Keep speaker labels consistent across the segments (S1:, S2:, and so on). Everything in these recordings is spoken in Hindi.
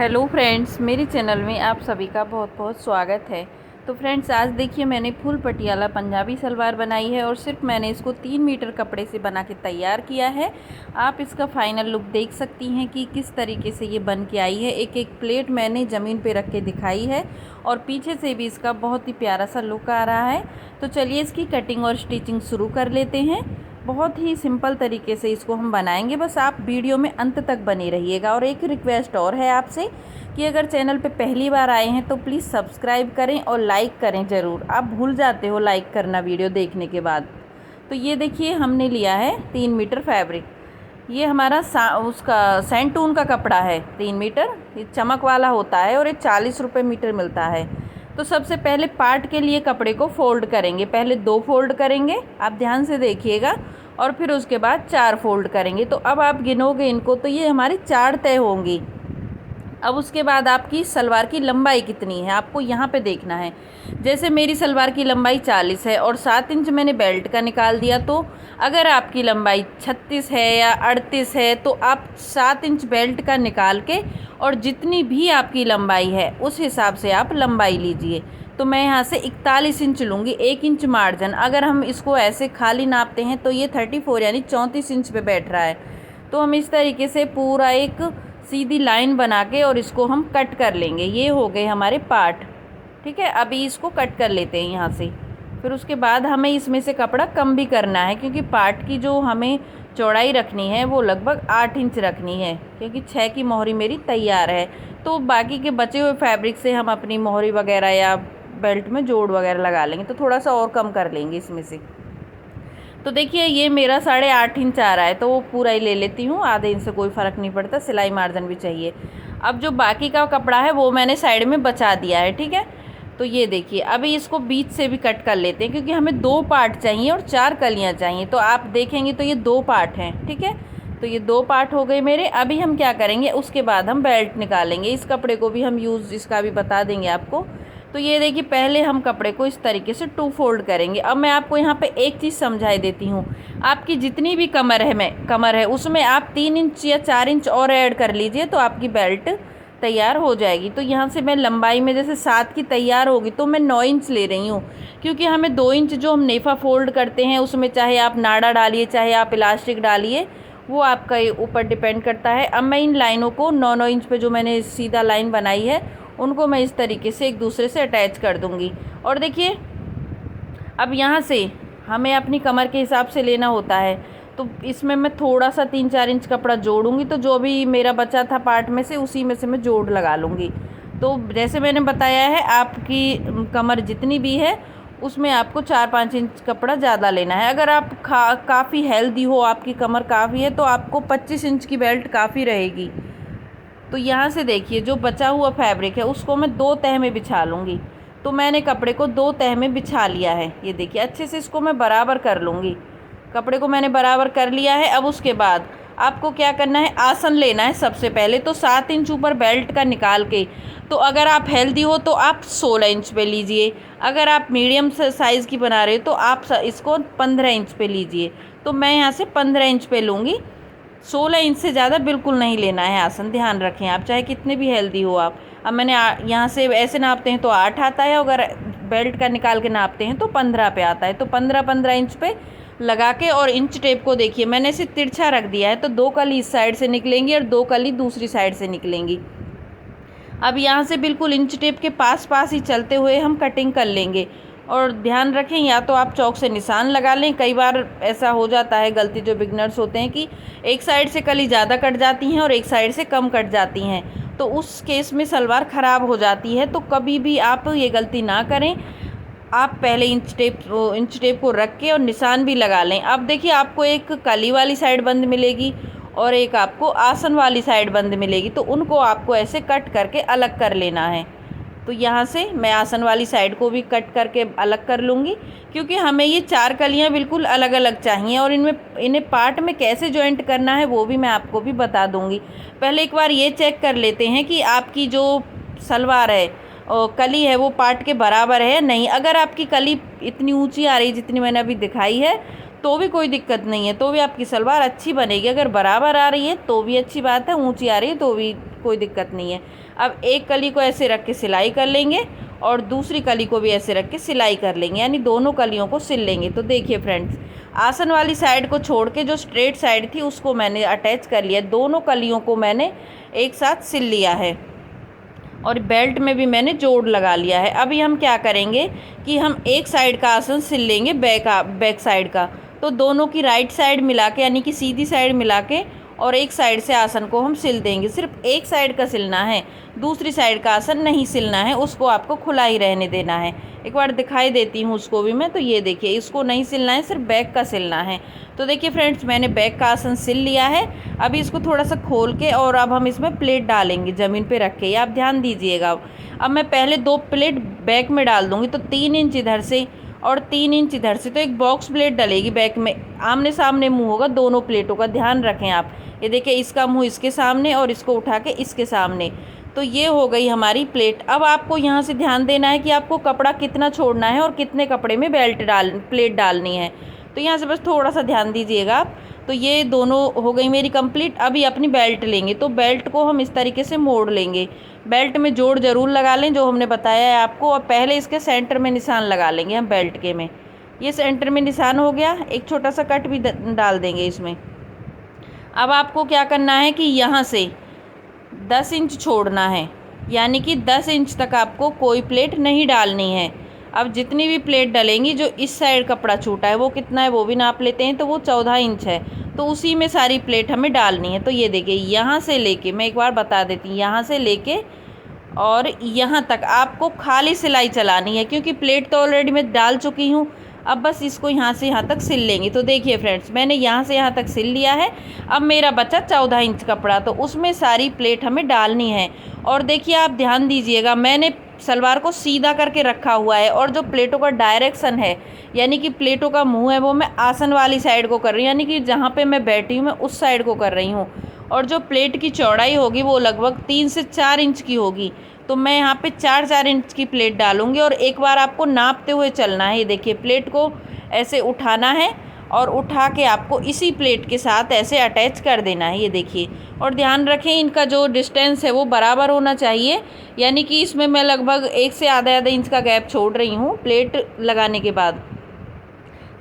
S1: हेलो फ्रेंड्स, मेरे चैनल में आप सभी का बहुत बहुत स्वागत है। तो फ्रेंड्स, आज देखिए मैंने फुल पटियाला पंजाबी सलवार बनाई है और सिर्फ मैंने इसको 3 मीटर कपड़े से बना के तैयार किया है। आप इसका फाइनल लुक देख सकती हैं कि किस तरीके से ये बन के आई है। एक एक प्लेट मैंने ज़मीन पे रख के दिखाई है और पीछे से भी इसका बहुत ही प्यारा सा लुक आ रहा है। तो चलिए इसकी कटिंग और स्टिचिंग शुरू कर लेते हैं। बहुत ही सिंपल तरीके से इसको हम बनाएंगे, बस आप वीडियो में अंत तक बने रहिएगा। और एक रिक्वेस्ट और है आपसे कि अगर चैनल पे पहली बार आए हैं तो प्लीज़ सब्सक्राइब करें और लाइक करें ज़रूर। आप भूल जाते हो लाइक करना वीडियो देखने के बाद। तो ये देखिए हमने लिया है 3 मीटर फैब्रिक। ये हमारा उसका सैंटून का कपड़ा है 3 मीटर। ये चमक वाला होता है और ये 40 रुपये मीटर मिलता है। तो सबसे पहले पार्ट के लिए कपड़े को फोल्ड करेंगे। पहले 2 फोल्ड करेंगे, आप ध्यान से देखिएगा, और फिर उसके बाद 4 फोल्ड करेंगे। तो अब आप गिनोगे इनको तो ये हमारी 4 तय होंगी। अब उसके बाद आपकी सलवार की लंबाई कितनी है आपको यहाँ पे देखना है। जैसे मेरी सलवार की लंबाई 40 है और 7 इंच मैंने बेल्ट का निकाल दिया। तो अगर आपकी लंबाई 36 है या 38 है तो आप 7 इंच बेल्ट का निकाल के और जितनी भी आपकी लंबाई है उस हिसाब से आप लंबाई लीजिए। तो मैं यहाँ से 41 इंच लूँगी, 1 इंच मार्जिन। अगर हम इसको ऐसे खाली नापते हैं तो ये 34 यानी 34 इंच पे बैठ रहा है। तो हम इस तरीके से पूरा एक सीधी लाइन बना के और इसको हम कट कर लेंगे। ये हो गए हमारे पार्ट, ठीक है। अभी इसको कट कर लेते हैं यहाँ से। फिर उसके बाद हमें इसमें से कपड़ा कम भी करना है, क्योंकि पार्ट की जो हमें चौड़ाई रखनी है वो लगभग 8 इंच रखनी है, क्योंकि 6 की मोहरी मेरी तैयार है। तो बाकी के बचे हुए फैब्रिक से हम अपनी मोहरी वगैरह या बेल्ट में जोड़ वगैरह लगा लेंगे। तो थोड़ा सा और कम कर लेंगे इसमें से। तो देखिए ये मेरा 8.5 इंच आ रहा है, तो वो पूरा ही ले लेती हूँ। आधे इंच से कोई फ़र्क नहीं पड़ता, सिलाई मार्जिन भी चाहिए। अब जो बाकी का कपड़ा है वो मैंने साइड में बचा दिया है, ठीक है। तो ये देखिए अभी इसको बीच से भी कट कर लेते हैं, क्योंकि हमें 2 पार्ट चाहिए और 4 कलियाँ चाहिए। तो आप देखेंगे तो ये 2 पार्ट हैं, ठीक है। तो ये 2 पार्ट हो गए मेरे। अभी हम क्या करेंगे, उसके बाद हम बेल्ट निकालेंगे। इस कपड़े को भी हम यूज़ इसका भी बता देंगे आपको। तो ये देखिए पहले हम कपड़े को इस तरीके से 2 फोल्ड करेंगे। अब मैं आपको यहाँ पे एक चीज़ समझाई देती हूँ। आपकी जितनी भी कमर है उसमें आप 3 इंच या 4 इंच और ऐड कर लीजिए तो आपकी बेल्ट तैयार हो जाएगी। तो यहाँ से मैं लंबाई में जैसे 7 की तैयार होगी तो मैं 9 इंच ले रही हूँ, क्योंकि हमें 2 इंच जो हम नेफा फोल्ड करते हैं उसमें चाहे आप नाड़ा डालिए चाहे आप इलास्टिक डालिए, वो आपका ऊपर डिपेंड करता है। अब मैं इन लाइनों को 9-9 इंच पे जो मैंने सीधा लाइन बनाई है उनको मैं इस तरीके से एक दूसरे से अटैच कर दूंगी। और देखिए अब यहाँ से हमें अपनी कमर के हिसाब से लेना होता है। तो इसमें मैं थोड़ा सा 3-4 इंच कपड़ा जोड़ूंगी, तो जो भी मेरा बचा था पार्ट में से उसी में से मैं जोड़ लगा लूँगी। तो जैसे मैंने बताया है, आपकी कमर जितनी भी है उसमें आपको 4-5 इंच कपड़ा ज़्यादा लेना है। अगर आप काफ़ी हेल्दी हो, आपकी कमर काफ़ी है, तो आपको 25 इंच की बेल्ट काफ़ी रहेगी। तो यहाँ से देखिए जो बचा हुआ फैब्रिक है उसको मैं 2 तह में बिछा लूँगी। तो मैंने कपड़े को 2 तह में बिछा लिया है। ये देखिए अच्छे से इसको मैं बराबर कर लूँगी। कपड़े को मैंने बराबर कर लिया है। अब उसके बाद आपको क्या करना है, आसन लेना है सबसे पहले। तो 7 इंच ऊपर बेल्ट का निकाल के, तो अगर आप हेल्दी हो तो आप 16 इंच पे लीजिए। अगर आप मीडियम साइज़ की बना रहे हो तो आप इसको 15 इंच पे लीजिए। तो मैं यहाँ से 15 इंच पे लूँगी। 16 इंच से ज़्यादा बिल्कुल नहीं लेना है आसन, ध्यान रखें आप, चाहे कितने भी हेल्दी हो आप। अब मैंने यहाँ से ऐसे नापते हैं तो 8 आता है, अगर बेल्ट का निकाल के नापते हैं तो 15 पे आता है। तो 15-15 इंच पे लगा के, और इंच टेप को देखिए मैंने इसे तिरछा रख दिया है। तो 2 कली इस साइड से निकलेंगी और 2 कली दूसरी साइड से निकलेंगी। अब यहाँ से बिल्कुल इंच टेप के पास पास ही चलते हुए हम कटिंग कर लेंगे। और ध्यान रखें, या तो आप चौक से निशान लगा लें। कई बार ऐसा हो जाता है गलती, जो बिगनर्स होते हैं, कि एक साइड से कली ज़्यादा कट जाती हैं और एक साइड से कम कट जाती हैं। तो उस केस में सलवार ख़राब हो जाती है। तो कभी भी आप ये गलती ना करें। आप पहले इंच टेप को रख के और निशान भी लगा लें। अब देखिए आपको एक कली वाली साइड बंद मिलेगी और एक आपको आसन वाली साइड बंद मिलेगी। तो उनको आपको ऐसे कट करके अलग कर लेना है। तो यहाँ से मैं आसन वाली साइड को भी कट करके अलग कर लूँगी, क्योंकि हमें ये 4 कलियाँ बिल्कुल अलग अलग चाहिए। और इन्हें पार्ट में कैसे जॉइंट करना है वो भी मैं आपको भी बता दूँगी। पहले एक बार ये चेक कर लेते हैं कि आपकी जो सलवार है और कली है वो पार्ट के बराबर है या नहीं। अगर आपकी कली इतनी ऊंची आ रही है जितनी मैंने अभी दिखाई है तो भी कोई दिक्कत नहीं है, तो भी आपकी सलवार अच्छी बनेगी। अगर बराबर आ रही है तो भी अच्छी बात है, ऊंची आ रही है तो भी कोई दिक्कत नहीं है। अब एक कली को ऐसे रख के सिलाई कर लेंगे और दूसरी कली को भी ऐसे रख के सिलाई कर लेंगे, यानी दोनों कलियों को सिल लेंगे। तो देखिए फ्रेंड्स, आसन वाली साइड को छोड़ के जो स्ट्रेट साइड थी उसको मैंने अटैच कर लिया, दोनों कलियों को मैंने एक साथ सिल लिया है और बेल्ट में भी मैंने जोड़ लगा लिया है। अभी हम क्या करेंगे कि हम एक साइड का आसन सिल लेंगे, बैक साइड का। तो दोनों की राइट साइड मिला के, यानी कि सीधी साइड मिला के और एक साइड से आसन को हम सिल देंगे। सिर्फ एक साइड का सिलना है, दूसरी साइड का आसन नहीं सिलना है, उसको आपको खुला ही रहने देना है। एक बार दिखाई देती हूँ उसको भी मैं। तो ये देखिए, इसको नहीं सिलना है, सिर्फ बैक का सिलना है। तो देखिए फ्रेंड्स, मैंने बैक का आसन सिल लिया है। अभी इसको थोड़ा सा खोल के और अब हम इसमें प्लेट डालेंगे ज़मीन पे रख के, ये आप ध्यान दीजिएगा। अब मैं पहले 2 प्लेट बैक में डाल दूँगी, तो 3 इंच इधर से और 3 इंच इधर से। तो एक बॉक्स प्लेट डलेगी बैक में, आमने सामने मुंह होगा दोनों प्लेटों का, ध्यान रखें आप। ये देखिए, इसका मुंह इसके सामने और इसको उठा के इसके सामने। तो ये हो गई हमारी प्लेट। अब आपको यहाँ से ध्यान देना है कि आपको कपड़ा कितना छोड़ना है और कितने कपड़े में प्लेट डालनी है। तो यहाँ से बस थोड़ा सा ध्यान दीजिएगा आप। तो ये दोनों हो गई मेरी कंप्लीट। अभी अपनी बेल्ट लेंगे, तो बेल्ट को हम इस तरीके से मोड़ लेंगे। बेल्ट में जोड़ ज़रूर लगा लें, जो हमने बताया है आपको। और पहले इसके सेंटर में निशान लगा लेंगे हम बेल्ट के में। ये सेंटर में निशान हो गया, एक छोटा सा कट भी डाल देंगे इसमें। अब आपको क्या करना है कि यहाँ से 10 इंच छोड़ना है, यानी कि 10 इंच तक आपको कोई प्लेट नहीं डालनी है। अब जितनी भी प्लेट डलेंगी, जो इस साइड कपड़ा छूटा है वो कितना है वो भी नाप लेते हैं, तो वो 14 इंच है। तो उसी में सारी प्लेट हमें डालनी है। तो ये देखिए, यहाँ से लेके, मैं एक बार बता देती हूँ, यहाँ से लेके और यहाँ तक आपको खाली सिलाई चलानी है, क्योंकि प्लेट तो ऑलरेडी मैं डाल चुकी हूँ। अब बस इसको यहाँ से यहाँ तक सिल लेंगे। तो देखिए फ्रेंड्स, मैंने यहाँ से यहाँ तक सिल लिया है। अब मेरा बचा 14 इंच कपड़ा, तो उसमें सारी प्लेट हमें डालनी है। और देखिए, आप ध्यान दीजिएगा, मैंने सलवार को सीधा करके रखा हुआ है और जो प्लेटों का डायरेक्शन है, यानी कि प्लेटों का मुंह है, वो मैं आसन वाली साइड को कर रही हूँ, यानी कि जहाँ पे मैं बैठी हूँ मैं उस साइड को कर रही हूँ। और जो प्लेट की चौड़ाई होगी वो लगभग 3 से 4 इंच की होगी। तो मैं यहाँ पे 4-4 इंच की प्लेट डालूँगी और एक बार आपको नापते हुए चलना है। ये देखिए, प्लेट को ऐसे उठाना है और उठा के आपको इसी प्लेट के साथ ऐसे अटैच कर देना है। ये देखिए, और ध्यान रखें इनका जो डिस्टेंस है वो बराबर होना चाहिए, यानी कि इसमें मैं लगभग 1 से आधा इंच का गैप छोड़ रही हूँ प्लेट लगाने के बाद।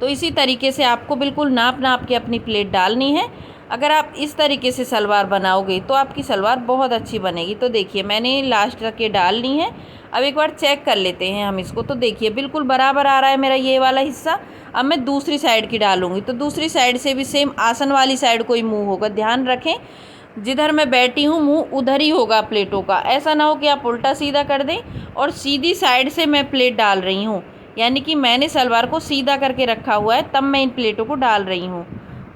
S1: तो इसी तरीके से आपको बिल्कुल नाप के अपनी प्लेट डालनी है। अगर आप इस तरीके से सलवार बनाओगे तो आपकी सलवार बहुत अच्छी बनेगी। तो देखिए, मैंने लास्ट तक ये डाल ली है। अब एक बार चेक कर लेते हैं हम इसको। तो देखिए, बिल्कुल बराबर आ रहा है मेरा ये वाला हिस्सा। अब मैं दूसरी साइड की डालूँगी, तो दूसरी साइड से भी सेम आसन वाली साइड को ही मुँह होगा। ध्यान रखें, जिधर मैं बैठी हूँ मुँह उधर ही होगा प्लेटों का। ऐसा ना हो कि आप उल्टा सीधा कर दें। और सीधी साइड से मैं प्लेट डाल रही हूँ, यानी कि मैंने सलवार को सीधा करके रखा हुआ है, तब मैं इन प्लेटों को डाल रही हूँ।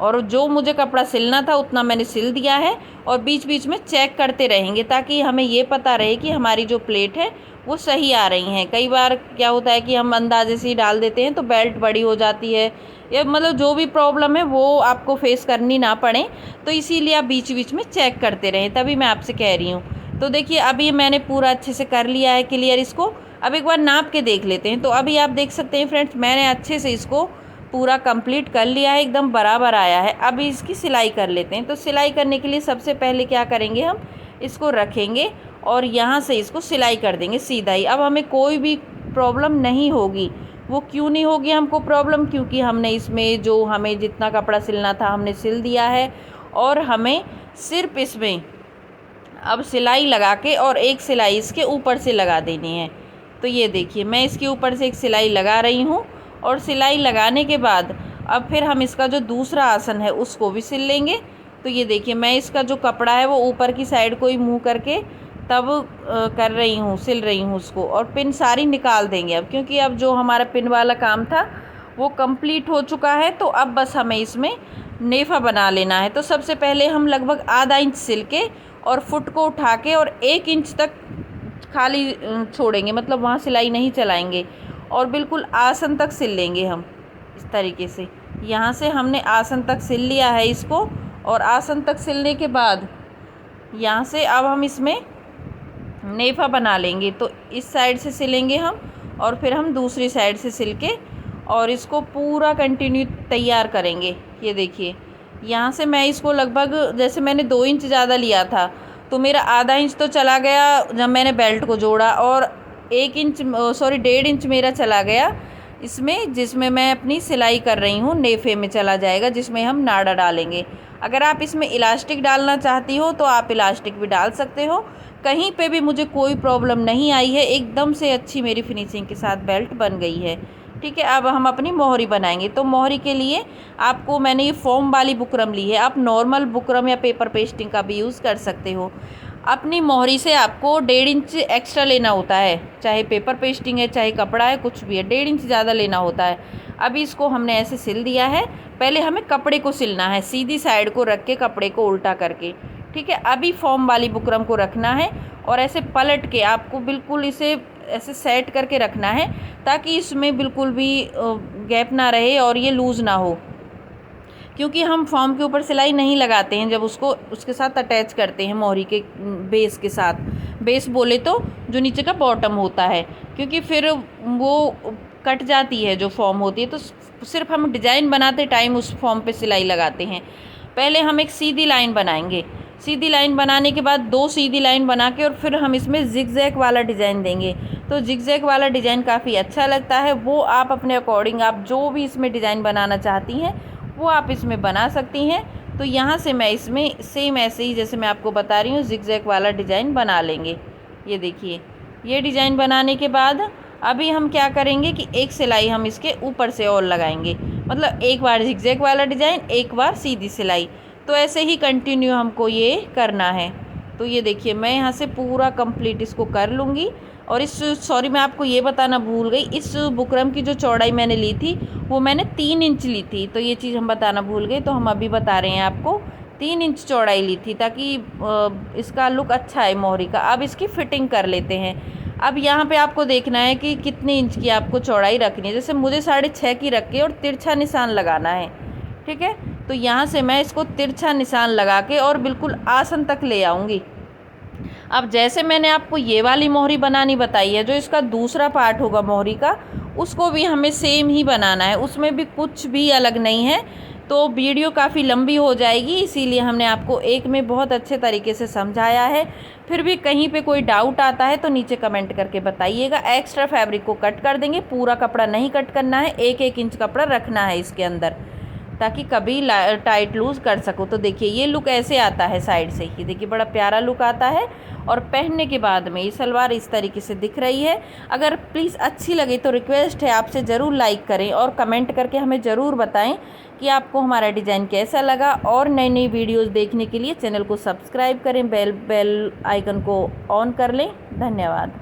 S1: और जो मुझे कपड़ा सिलना था उतना मैंने सिल दिया है। और बीच बीच में चेक करते रहेंगे, ताकि हमें ये पता रहे कि हमारी जो प्लेट है वो सही आ रही हैं। कई बार क्या होता है कि हम अंदाजे से ही डाल देते हैं, तो बेल्ट बड़ी हो जाती है, या मतलब जो भी प्रॉब्लम है वो आपको फेस करनी ना पड़े। तो इसीलिए आप बीच बीच में चेक करते रहें, तभी मैं आपसे कह रही हूँ। तो देखिए, अभी मैंने पूरा अच्छे से कर लिया है क्लियर इसको। अब एक बार नाप के देख लेते हैं। तो अभी आप देख सकते हैं फ्रेंड्स, मैंने अच्छे से इसको पूरा कंप्लीट कर लिया है, एकदम बराबर आया है। अभी इसकी सिलाई कर लेते हैं। तो सिलाई करने के लिए सबसे पहले क्या करेंगे, हम इसको रखेंगे और यहाँ से इसको सिलाई कर देंगे सीधा ही। अब हमें कोई भी प्रॉब्लम नहीं होगी। वो क्यों नहीं होगी हमको प्रॉब्लम, क्योंकि हमने इसमें जो हमें जितना कपड़ा सिलना था हमने सिल दिया है। और हमें सिर्फ इसमें अब सिलाई लगा के और एक सिलाई इसके ऊपर से लगा देनी है। तो ये देखिए, मैं इसके ऊपर से एक सिलाई लगा रही हूँ। और सिलाई लगाने के बाद अब फिर हम इसका जो दूसरा आसन है उसको भी सिल लेंगे। तो ये देखिए, मैं इसका जो कपड़ा है वो ऊपर की साइड को ही मुँह करके तब कर रही हूँ, सिल रही हूँ उसको। और पिन सारी निकाल देंगे अब, क्योंकि अब जो हमारा पिन वाला काम था वो कंप्लीट हो चुका है। तो अब बस हमें इसमें नेफा बना लेना है। तो सबसे पहले हम लगभग आधा इंच सिल के और फुट को उठा के और 1 इंच तक खाली छोड़ेंगे, मतलब वहाँ सिलाई नहीं चलाएंगे। और बिल्कुल आसन तक सिल लेंगे हम इस तरीके से। यहाँ से हमने आसन तक सिल लिया है इसको। और आसन तक सिलने के बाद यहाँ से अब हम इसमें नेफा बना लेंगे। तो इस साइड से सिलेंगे हम और फिर हम दूसरी साइड से सिल के और इसको पूरा कंटिन्यू तैयार करेंगे। ये देखिए, यहाँ से मैं इसको लगभग, जैसे मैंने 2 इंच ज़्यादा लिया था, तो मेरा आधा इंच तो चला गया जब मैंने बेल्ट को जोड़ा, और 1.5 इंच मेरा चला गया इसमें, जिसमें मैं अपनी सिलाई कर रही हूँ नेफे में चला जाएगा, जिसमें हम नाड़ा डालेंगे। अगर आप इसमें इलास्टिक डालना चाहती हो तो आप इलास्टिक भी डाल सकते हो। कहीं पे भी मुझे कोई प्रॉब्लम नहीं आई है, एकदम से अच्छी मेरी फिनिशिंग के साथ बेल्ट बन गई है। ठीक है, अब हम अपनी मोहरी बनाएंगे। तो मोहरी के लिए आपको मैंने ये फोम वाली बुकरम ली है, आप नॉर्मल बुकरम या पेपर पेस्टिंग का भी यूज़ कर सकते हो। अपनी मोहरी से आपको 1.5 इंच एक्स्ट्रा लेना होता है, चाहे पेपर पेस्टिंग है चाहे कपड़ा है कुछ भी है, 1.5 इंच ज़्यादा लेना होता है। अभी इसको हमने ऐसे सिल दिया है। पहले हमें कपड़े को सिलना है, सीधी साइड को रख के कपड़े को उल्टा करके। ठीक है, अभी फॉर्म वाली बुकरम को रखना है और ऐसे पलट के आपको बिल्कुल इसे ऐसे सेट करके रखना है, ताकि इसमें बिल्कुल भी गैप ना रहे और ये लूज़ ना हो, क्योंकि हम फॉर्म के ऊपर सिलाई नहीं लगाते हैं जब उसको उसके साथ अटैच करते हैं मोहरी के बेस के साथ। बेस बोले तो जो नीचे का बॉटम होता है, क्योंकि फिर वो कट जाती है जो फॉर्म होती है। तो सिर्फ हम डिज़ाइन बनाते टाइम उस फॉर्म पे सिलाई लगाते हैं। पहले हम एक सीधी लाइन बनाएंगे, सीधी लाइन बनाने के बाद 2 सीधी लाइन बना के और फिर हम इसमें जिगजैग वाला डिज़ाइन देंगे। तो जिगजैग वाला डिज़ाइन काफ़ी अच्छा लगता है, वो आप अपने अकॉर्डिंग आप जो भी इसमें डिज़ाइन बनाना चाहती हैं वो आप इसमें बना सकती हैं। तो यहाँ से मैं इसमें सेम ऐसे ही जैसे मैं आपको बता रही हूँ जिगजैग वाला डिज़ाइन बना लेंगे। ये देखिए, ये डिज़ाइन बनाने के बाद अभी हम क्या करेंगे कि एक सिलाई हम इसके ऊपर से और लगाएंगे, मतलब एक बार जिगजैग वाला डिज़ाइन, एक बार सीधी सिलाई। तो ऐसे ही कंटिन्यू हमको ये करना है। तो ये देखिए, मैं यहाँ से पूरा कंप्लीट इसको कर लूँगी। और सॉरी मैं आपको ये बताना भूल गई, इस बुकरम की जो चौड़ाई मैंने ली थी वो मैंने 3 इंच ली थी। तो ये चीज़ हम बताना भूल गए, तो हम अभी बता रहे हैं आपको, 3 इंच चौड़ाई ली थी ताकि इसका लुक अच्छा है मोहरी का। अब इसकी फ़िटिंग कर लेते हैं। अब यहाँ पे आपको देखना है कि कितने इंच की आपको चौड़ाई रखनी है। जैसे मुझे 6.5 की रख के और तिरछा निशान लगाना है। ठीक है, तो यहाँ से मैं इसको तिरछा निशान लगा के और बिल्कुल आसन तक ले आऊँगी। अब जैसे मैंने आपको ये वाली मोहरी बनानी बताई है, जो इसका दूसरा पार्ट होगा मोहरी का, उसको भी हमें सेम ही बनाना है, उसमें भी कुछ भी अलग नहीं है। तो वीडियो काफ़ी लंबी हो जाएगी, इसीलिए हमने आपको एक में बहुत अच्छे तरीके से समझाया है। फिर भी कहीं पे कोई डाउट आता है तो नीचे कमेंट करके बताइएगा। एक्स्ट्रा फैब्रिक को कट कर देंगे, पूरा कपड़ा नहीं कट करना है, 1-1 इंच कपड़ा रखना है इसके अंदर, ताकि कभी टाइट लूज़ कर सको। तो देखिए ये लुक ऐसे आता है साइड से ही, देखिए बड़ा प्यारा लुक आता है। और पहनने के बाद में ये सलवार इस तरीके से दिख रही है। अगर प्लीज़ अच्छी लगे तो रिक्वेस्ट है आपसे ज़रूर लाइक करें और कमेंट करके हमें ज़रूर बताएं कि आपको हमारा डिज़ाइन कैसा लगा। और नई नई वीडियोज़ देखने के लिए चैनल को सब्सक्राइब करें, बेल आइकन को ऑन कर लें। धन्यवाद।